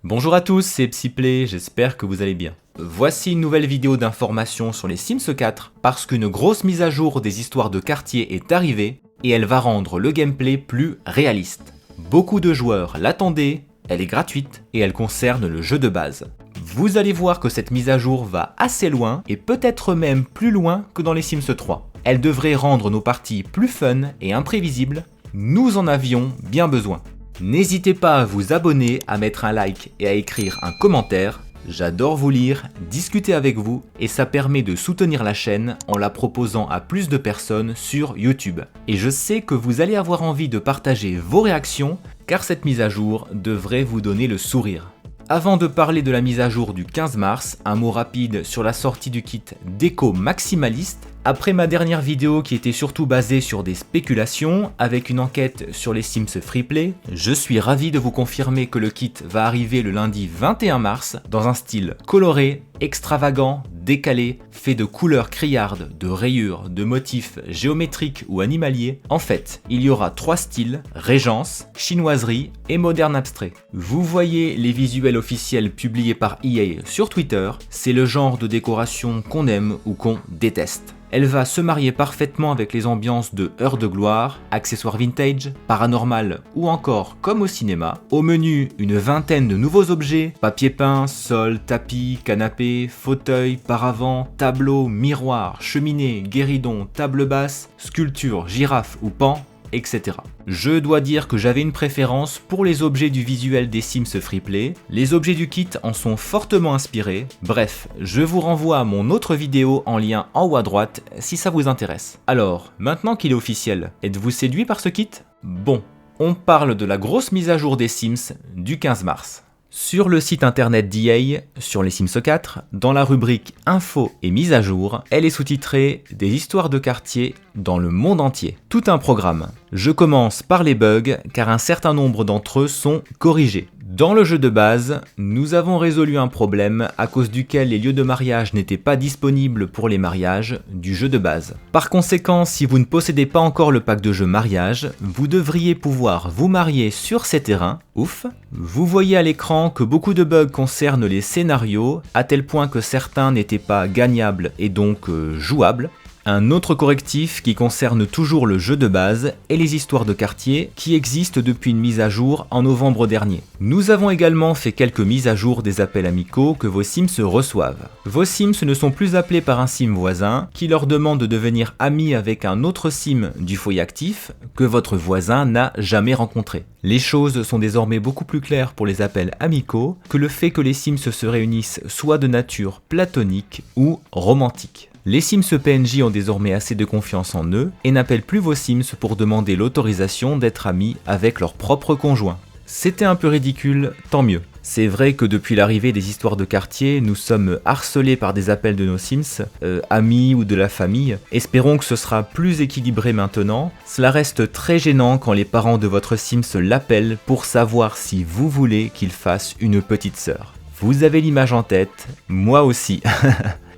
Bonjour à tous, c'est Psyplay, j'espère que vous allez bien. Voici une nouvelle vidéo d'information sur les Sims 4 parce qu'une grosse mise à jour des histoires de quartier est arrivée et elle va rendre le gameplay plus réaliste. Beaucoup de joueurs l'attendaient, elle est gratuite et elle concerne le jeu de base. Vous allez voir que cette mise à jour va assez loin et peut-être même plus loin que dans les Sims 3. Elle devrait rendre nos parties plus fun et imprévisibles, nous en avions bien besoin. N'hésitez pas à vous abonner, à mettre un like et à écrire un commentaire. J'adore vous lire, discuter avec vous et ça permet de soutenir la chaîne en la proposant à plus de personnes sur YouTube. Et je sais que vous allez avoir envie de partager vos réactions car cette mise à jour devrait vous donner le sourire. Avant de parler de la mise à jour du 15 mars, un mot rapide sur la sortie du kit Déco Maximaliste. Après ma dernière vidéo qui était surtout basée sur des spéculations, avec une enquête sur les Sims Freeplay, je suis ravi de vous confirmer que le kit va arriver le lundi 21 mars dans un style coloré, extravagant, décalé, fait de couleurs criardes, de rayures, de motifs géométriques ou animaliers. En fait, il y aura 3 styles, Régence, Chinoiserie et Moderne Abstrait. Vous voyez les visuels officiels publiés par EA sur Twitter, c'est le genre de décoration qu'on aime ou qu'on déteste. Elle va se marier parfaitement avec les ambiances de Heures de gloire, accessoires vintage, paranormal ou encore comme au cinéma. Au menu, une vingtaine de nouveaux objets, papier peint, sol, tapis, canapé, fauteuil, paravent, tableau, miroir, cheminée, guéridon, table basse, sculpture, girafe ou pan, etc. Je dois dire que j'avais une préférence pour les objets du visuel des Sims Freeplay, les objets du kit en sont fortement inspirés, bref, je vous renvoie à mon autre vidéo en lien en haut à droite si ça vous intéresse. Alors, maintenant qu'il est officiel, êtes-vous séduit par ce kit? Bon, on parle de la grosse mise à jour des Sims du 15 mars. Sur le site internet d'EA, sur les Sims 4, dans la rubrique Info et mise à jour, elle est sous-titrée « Des histoires de quartier dans le monde entier ». Tout un programme. Je commence par les bugs, car un certain nombre d'entre eux sont corrigés. Dans le jeu de base, nous avons résolu un problème à cause duquel les lieux de mariage n'étaient pas disponibles pour les mariages du jeu de base. Par conséquent, si vous ne possédez pas encore le pack de jeu mariage, vous devriez pouvoir vous marier sur ces terrains. Ouf! Vous voyez à l'écran que beaucoup de bugs concernent les scénarios, à tel point que certains n'étaient pas gagnables et donc jouables. Un autre correctif qui concerne toujours le jeu de base est les histoires de quartier qui existent depuis une mise à jour en novembre dernier. Nous avons également fait quelques mises à jour des appels amicaux que vos Sims reçoivent. Vos Sims ne sont plus appelés par un Sim voisin qui leur demande de devenir amis avec un autre Sim du foyer actif que votre voisin n'a jamais rencontré. Les choses sont désormais beaucoup plus claires pour les appels amicaux que le fait que les Sims se réunissent soit de nature platonique ou romantique. Les Sims PNJ ont désormais assez de confiance en eux et n'appellent plus vos Sims pour demander l'autorisation d'être amis avec leur propre conjoint. C'était un peu ridicule, tant mieux. C'est vrai que depuis l'arrivée des histoires de quartier, nous sommes harcelés par des appels de nos Sims, amis ou de la famille. Espérons que ce sera plus équilibré maintenant. Cela reste très gênant quand les parents de votre Sims l'appellent pour savoir si vous voulez qu'il fasse une petite sœur. Vous avez l'image en tête, moi aussi.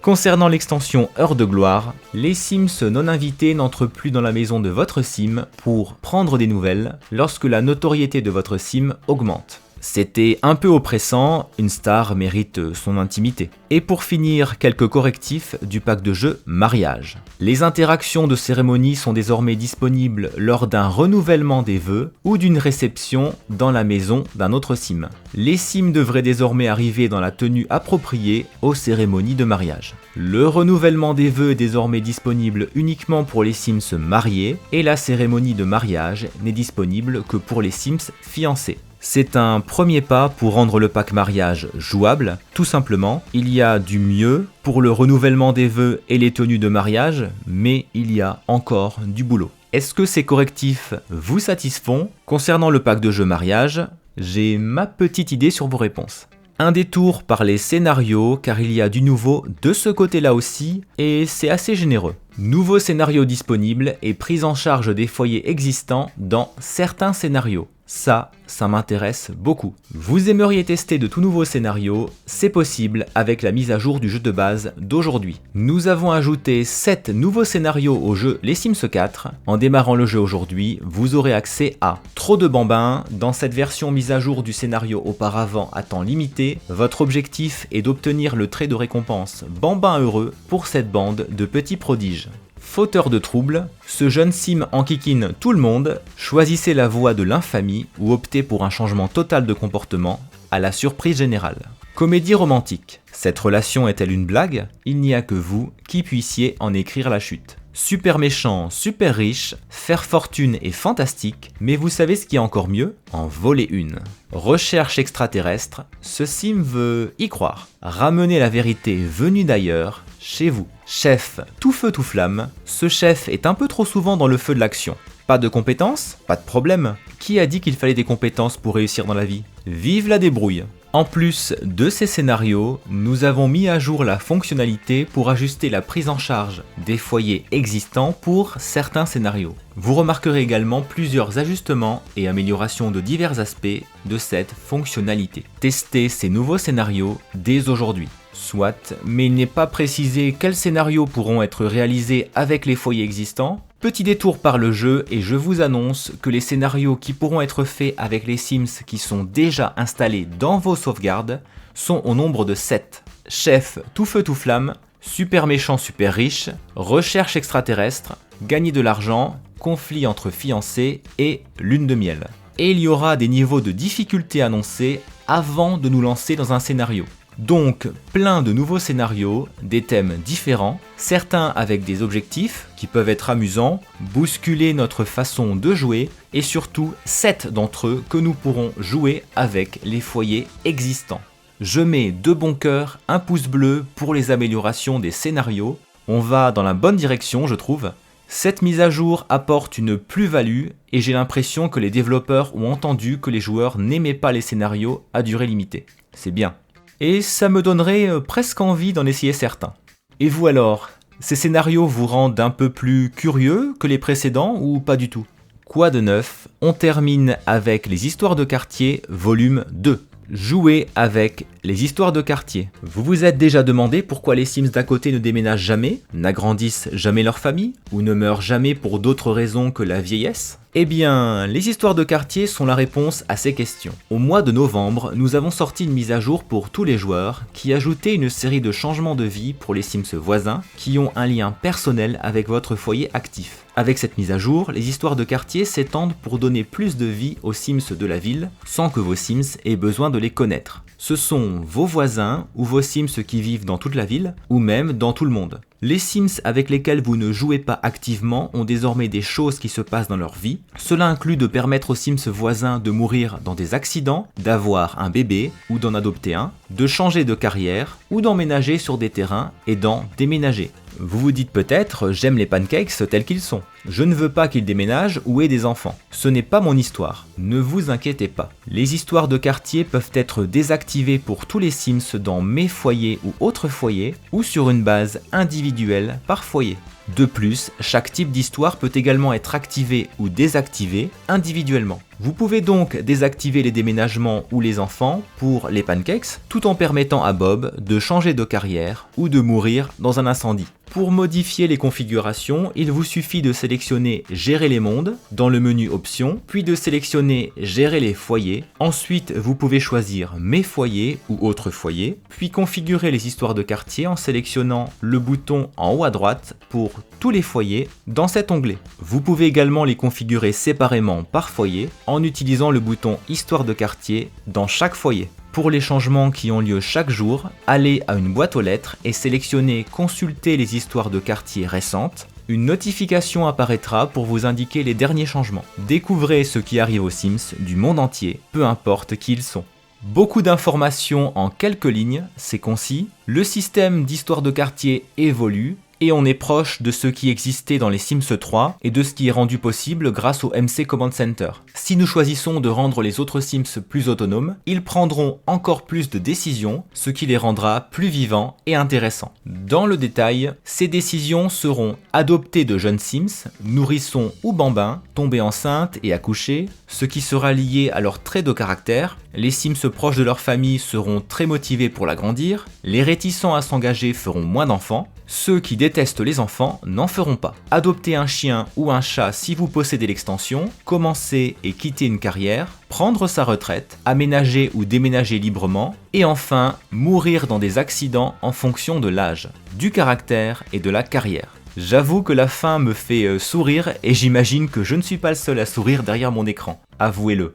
Concernant l'extension Heures de gloire, les Sims non invités n'entrent plus dans la maison de votre Sim pour prendre des nouvelles lorsque la notoriété de votre Sim augmente. C'était un peu oppressant, une star mérite son intimité. Et pour finir, quelques correctifs du pack de jeu mariage. Les interactions de cérémonie sont désormais disponibles lors d'un renouvellement des vœux ou d'une réception dans la maison d'un autre Sim. Les Sims devraient désormais arriver dans la tenue appropriée aux cérémonies de mariage. Le renouvellement des vœux est désormais disponible uniquement pour les Sims mariés et la cérémonie de mariage n'est disponible que pour les Sims fiancés. C'est un premier pas pour rendre le pack mariage jouable, tout simplement. Il y a du mieux pour le renouvellement des vœux et les tenues de mariage, mais il y a encore du boulot. Est-ce que ces correctifs vous satisfont? Concernant le pack de jeu mariage, j'ai ma petite idée sur vos réponses. Un détour par les scénarios car il y a du nouveau de ce côté-là aussi et c'est assez généreux. Nouveaux scénarios disponibles et prise en charge des foyers existants dans certains scénarios. Ça m'intéresse beaucoup. Vous aimeriez tester de tout nouveaux scénarios, c'est possible avec la mise à jour du jeu de base d'aujourd'hui. Nous avons ajouté 7 nouveaux scénarios au jeu Les Sims 4. En démarrant le jeu aujourd'hui, vous aurez accès à Trop de bambins. Dans cette version mise à jour du scénario auparavant à temps limité, votre objectif est d'obtenir le trait de récompense Bambin heureux pour cette bande de petits prodiges. Fauteur de troubles, ce jeune sim enquiquine tout le monde, choisissez la voie de l'infamie ou optez pour un changement total de comportement, à la surprise générale. Comédie romantique, cette relation est-elle une blague? Il n'y a que vous qui puissiez en écrire la chute. Super méchant, super riche, faire fortune est fantastique, mais vous savez ce qui est encore mieux? En voler une. Recherche extraterrestre, ce sim veut y croire. Ramener la vérité venue d'ailleurs, chez vous. Chef tout feu tout flamme, ce chef est un peu trop souvent dans le feu de l'action. Pas de compétences? Pas de problème. Qui a dit qu'il fallait des compétences pour réussir dans la vie? Vive la débrouille! En plus de ces scénarios, nous avons mis à jour la fonctionnalité pour ajuster la prise en charge des foyers existants pour certains scénarios. Vous remarquerez également plusieurs ajustements et améliorations de divers aspects de cette fonctionnalité. Testez ces nouveaux scénarios dès aujourd'hui. Soit, mais il n'est pas précisé quels scénarios pourront être réalisés avec les foyers existants. Petit détour par le jeu et je vous annonce que les scénarios qui pourront être faits avec les Sims qui sont déjà installés dans vos sauvegardes sont au nombre de 7. Chef tout feu tout flamme, super méchant super riche, recherche extraterrestre, gagner de l'argent, conflit entre fiancés et lune de miel. Et il y aura des niveaux de difficulté annoncés avant de nous lancer dans un scénario. Donc plein de nouveaux scénarios, des thèmes différents, certains avec des objectifs qui peuvent être amusants, bousculer notre façon de jouer et surtout 7 d'entre eux que nous pourrons jouer avec les foyers existants. Je mets de bon cœur un pouce bleu pour les améliorations des scénarios, on va dans la bonne direction je trouve. Cette mise à jour apporte une plus-value et j'ai l'impression que les développeurs ont entendu que les joueurs n'aimaient pas les scénarios à durée limitée. C'est bien. Et ça me donnerait presque envie d'en essayer certains. Et vous alors, ces scénarios vous rendent un peu plus curieux que les précédents ou pas du tout? Quoi de neuf? On termine avec les histoires de quartier volume 2. Jouer avec les histoires de quartier. Vous vous êtes déjà demandé pourquoi les Sims d'à côté ne déménagent jamais, n'agrandissent jamais leur famille, ou ne meurent jamais pour d'autres raisons que la vieillesse? Eh bien, les histoires de quartier sont la réponse à ces questions. Au mois de novembre, nous avons sorti une mise à jour pour tous les joueurs qui ajoutait une série de changements de vie pour les Sims voisins qui ont un lien personnel avec votre foyer actif. Avec cette mise à jour, les histoires de quartier s'étendent pour donner plus de vie aux Sims de la ville sans que vos Sims aient besoin de les connaître. Ce sont vos voisins ou vos Sims qui vivent dans toute la ville ou même dans tout le monde. Les Sims avec lesquels vous ne jouez pas activement ont désormais des choses qui se passent dans leur vie. Cela inclut de permettre aux Sims voisins de mourir dans des accidents, d'avoir un bébé ou d'en adopter un, de changer de carrière ou d'emménager sur des terrains et d'en déménager. Vous vous dites peut-être, j'aime les pancakes tels qu'ils sont. Je ne veux pas qu'ils déménagent ou aient des enfants. Ce n'est pas mon histoire. Ne vous inquiétez pas. Les histoires de quartier peuvent être désactivées pour tous les Sims dans mes foyers ou autres foyers ou sur une base individuelle par foyer. De plus, chaque type d'histoire peut également être activé ou désactivé individuellement. Vous pouvez donc désactiver les déménagements ou les enfants pour les pancakes, tout en permettant à Bob de changer de carrière ou de mourir dans un incendie. Pour modifier les configurations, il vous suffit de sélectionner Gérer les mondes dans le menu Options, puis de sélectionner Gérer les foyers. Ensuite, vous pouvez choisir Mes foyers ou Autres foyers, puis configurer les histoires de quartier en sélectionnant le bouton en haut à droite pour tous les foyers dans cet onglet. Vous pouvez également les configurer séparément par foyer en utilisant le bouton Histoire de quartier dans chaque foyer. Pour les changements qui ont lieu chaque jour, allez à une boîte aux lettres et sélectionnez Consulter les histoires de quartier récentes. Une notification apparaîtra pour vous indiquer les derniers changements. Découvrez ce qui arrive aux Sims du monde entier, peu importe qui ils sont. Beaucoup d'informations en quelques lignes, c'est concis. Le système d'histoire de quartier évolue. et on est proche de ce qui existait dans les Sims 3 et de ce qui est rendu possible grâce au MC Command Center. Si nous choisissons de rendre les autres Sims plus autonomes, ils prendront encore plus de décisions, ce qui les rendra plus vivants et intéressants. Dans le détail, ces décisions seront adopter de jeunes Sims, nourrissons ou bambins, tomber enceinte et accoucher, ce qui sera lié à leur trait de caractère. Les Sims proches de leur famille seront très motivés pour l'agrandir, les réticents à s'engager feront moins d'enfants, ceux qui détestent les enfants n'en feront pas. Adopter un chien ou un chat si vous possédez l'extension, commencer et quitter une carrière, prendre sa retraite, aménager ou déménager librement, et enfin mourir dans des accidents en fonction de l'âge, du caractère et de la carrière. J'avoue que la fin me fait sourire et j'imagine que je ne suis pas le seul à sourire derrière mon écran, avouez-le.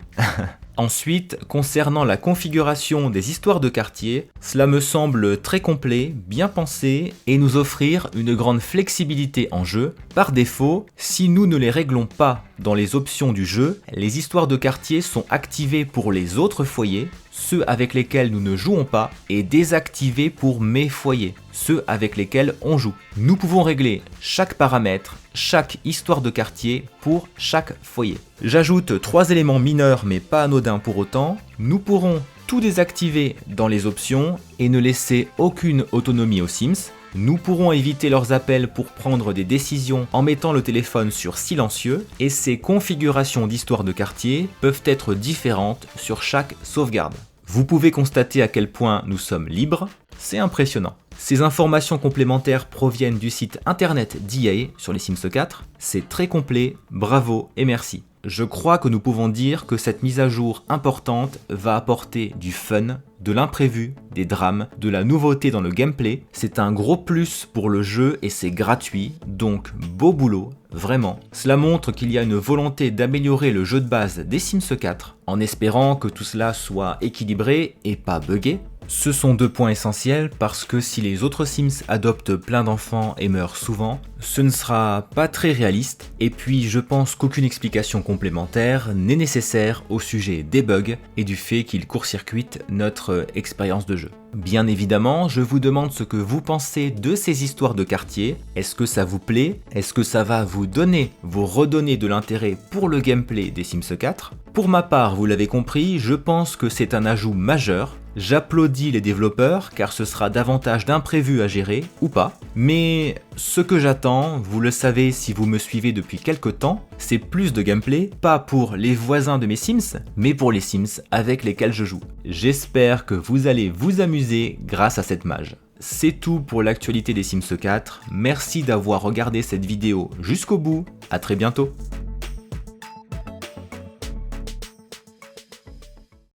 Ensuite, concernant la configuration des histoires de quartier, cela me semble très complet, bien pensé et nous offrir une grande flexibilité en jeu. Par défaut, si nous ne les réglons pas dans les options du jeu, les histoires de quartier sont activées pour les autres foyers, ceux avec lesquels nous ne jouons pas, et désactivées pour mes foyers, ceux avec lesquels on joue. Nous pouvons régler chaque paramètre, chaque histoire de quartier pour chaque foyer. J'ajoute 3 éléments mineurs mais pas anodins pour autant. Nous pourrons tout désactiver dans les options et ne laisser aucune autonomie aux Sims. Nous pourrons éviter leurs appels pour prendre des décisions en mettant le téléphone sur silencieux et ces configurations d'histoire de quartier peuvent être différentes sur chaque sauvegarde. Vous pouvez constater à quel point nous sommes libres, c'est impressionnant. Ces informations complémentaires proviennent du site internet d'EA sur les Sims 4, c'est très complet, bravo et merci. Je crois que nous pouvons dire que cette mise à jour importante va apporter du fun, de l'imprévu, des drames, de la nouveauté dans le gameplay. C'est un gros plus pour le jeu et c'est gratuit, donc beau boulot, vraiment. Cela montre qu'il y a une volonté d'améliorer le jeu de base des Sims 4, en espérant que tout cela soit équilibré et pas buggé. Ce sont 2 points essentiels parce que si les autres Sims adoptent plein d'enfants et meurent souvent, ce ne sera pas très réaliste, et puis je pense qu'aucune explication complémentaire n'est nécessaire au sujet des bugs et du fait qu'ils court-circuitent notre expérience de jeu. Bien évidemment, je vous demande ce que vous pensez de ces histoires de quartier. Est-ce que ça vous plaît? Est-ce que ça va vous redonner de l'intérêt pour le gameplay des Sims 4? Pour ma part, vous l'avez compris, je pense que c'est un ajout majeur. J'applaudis les développeurs car ce sera davantage d'imprévus à gérer, ou pas. Mais ce que j'attends, vous le savez si vous me suivez depuis quelques temps, c'est plus de gameplay, pas pour les voisins de mes Sims, mais pour les Sims avec lesquels je joue. J'espère que vous allez vous amuser grâce à cette mage. C'est tout pour l'actualité des Sims 4, merci d'avoir regardé cette vidéo jusqu'au bout, à très bientôt.